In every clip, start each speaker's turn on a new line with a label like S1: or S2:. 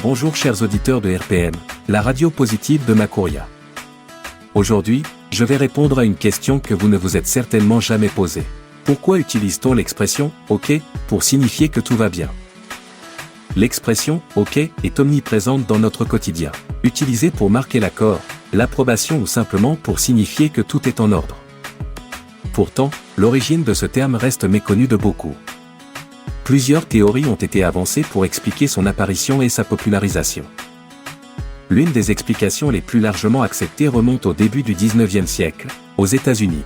S1: Bonjour chers auditeurs de RPM, la radio positive de Makuria. Aujourd'hui, je vais répondre à une question que vous ne vous êtes certainement jamais posée. Pourquoi utilise-t-on l'expression « OK » pour signifier que tout va bien? L'expression « OK » est omniprésente dans notre quotidien, utilisée pour marquer l'accord, l'approbation ou simplement pour signifier que tout est en ordre. Pourtant, l'origine de ce terme reste méconnue de beaucoup. Plusieurs théories ont été avancées pour expliquer son apparition et sa popularisation. L'une des explications les plus largement acceptées remonte au début du XIXe siècle, aux États-Unis.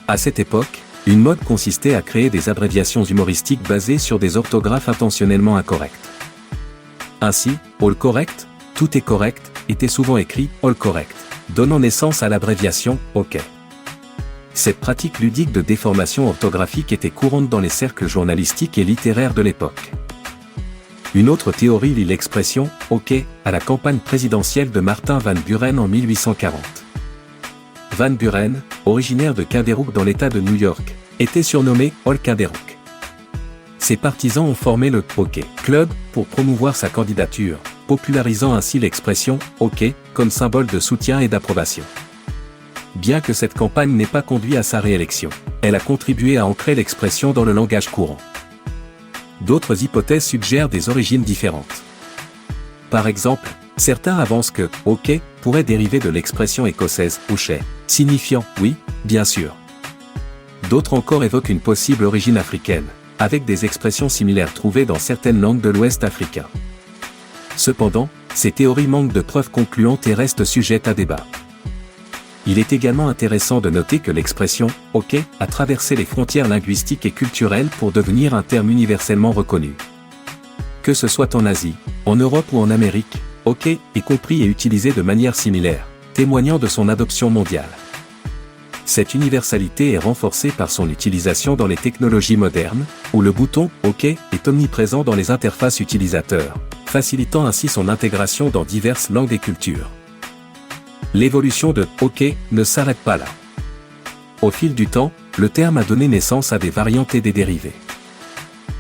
S1: À cette époque, une mode consistait à créer des abréviations humoristiques basées sur des orthographes intentionnellement incorrectes. Ainsi, all correct, tout est correct, était souvent écrit all correct, donnant naissance à l'abréviation OK. Cette pratique ludique de déformation orthographique était courante dans les cercles journalistiques et littéraires de l'époque. Une autre théorie lie l'expression « OK » à la campagne présidentielle de Martin Van Buren en 1840. Van Buren, originaire de Caderouc dans l'État de New York, était surnommé « Old Caderouc ». Ses partisans ont formé le « OK Club » pour promouvoir sa candidature, popularisant ainsi l'expression « OK » comme symbole de soutien et d'approbation. Bien que cette campagne n'ait pas conduit à sa réélection, elle a contribué à ancrer l'expression dans le langage courant. D'autres hypothèses suggèrent des origines différentes. Par exemple, certains avancent que « OK » pourrait dériver de l'expression écossaise « OK », signifiant « oui, bien sûr ». D'autres encore évoquent une possible origine africaine, avec des expressions similaires trouvées dans certaines langues de l'Ouest africain. Cependant, ces théories manquent de preuves concluantes et restent sujettes à débat. Il est également intéressant de noter que l'expression « OK » a traversé les frontières linguistiques et culturelles pour devenir un terme universellement reconnu. Que ce soit en Asie, en Europe ou en Amérique, « OK » est compris et utilisé de manière similaire, témoignant de son adoption mondiale. Cette universalité est renforcée par son utilisation dans les technologies modernes, où le bouton « OK » est omniprésent dans les interfaces utilisateurs, facilitant ainsi son intégration dans diverses langues et cultures. L'évolution de « OK » ne s'arrête pas là. Au fil du temps, le terme a donné naissance à des variantes et des dérivés.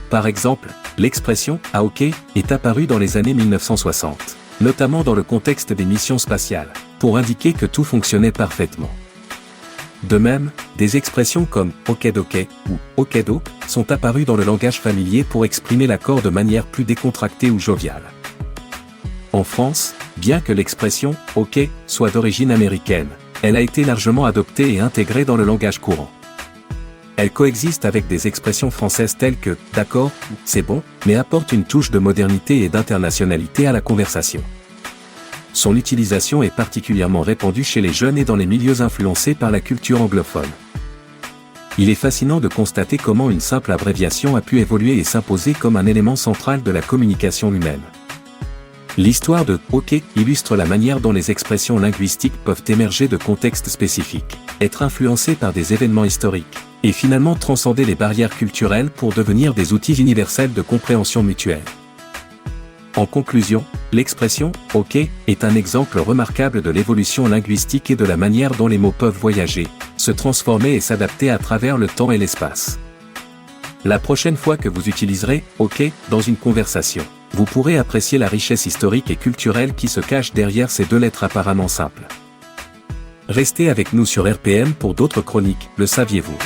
S1: Par exemple, l'expression « à OK » est apparue dans les années 1960, notamment dans le contexte des missions spatiales, pour indiquer que tout fonctionnait parfaitement. De même, des expressions comme « okédoké » ou « okédo » sont apparues dans le langage familier pour exprimer l'accord de manière plus décontractée ou joviale. En France, bien que l'expression « OK » soit d'origine américaine, elle a été largement adoptée et intégrée dans le langage courant. Elle coexiste avec des expressions françaises telles que « d'accord » ou « c'est bon », mais apporte une touche de modernité et d'internationalité à la conversation. Son utilisation est particulièrement répandue chez les jeunes et dans les milieux influencés par la culture anglophone. Il est fascinant de constater comment une simple abréviation a pu évoluer et s'imposer comme un élément central de la communication humaine. L'histoire de « OK » illustre la manière dont les expressions linguistiques peuvent émerger de contextes spécifiques, être influencées par des événements historiques, et finalement transcender les barrières culturelles pour devenir des outils universels de compréhension mutuelle. En conclusion, l'expression « OK » est un exemple remarquable de l'évolution linguistique et de la manière dont les mots peuvent voyager, se transformer et s'adapter à travers le temps et l'espace. La prochaine fois que vous utiliserez « OK » dans une conversation, vous pourrez apprécier la richesse historique et culturelle qui se cache derrière ces deux lettres apparemment simples. Restez avec nous sur RPM pour d'autres chroniques, le saviez-vous ?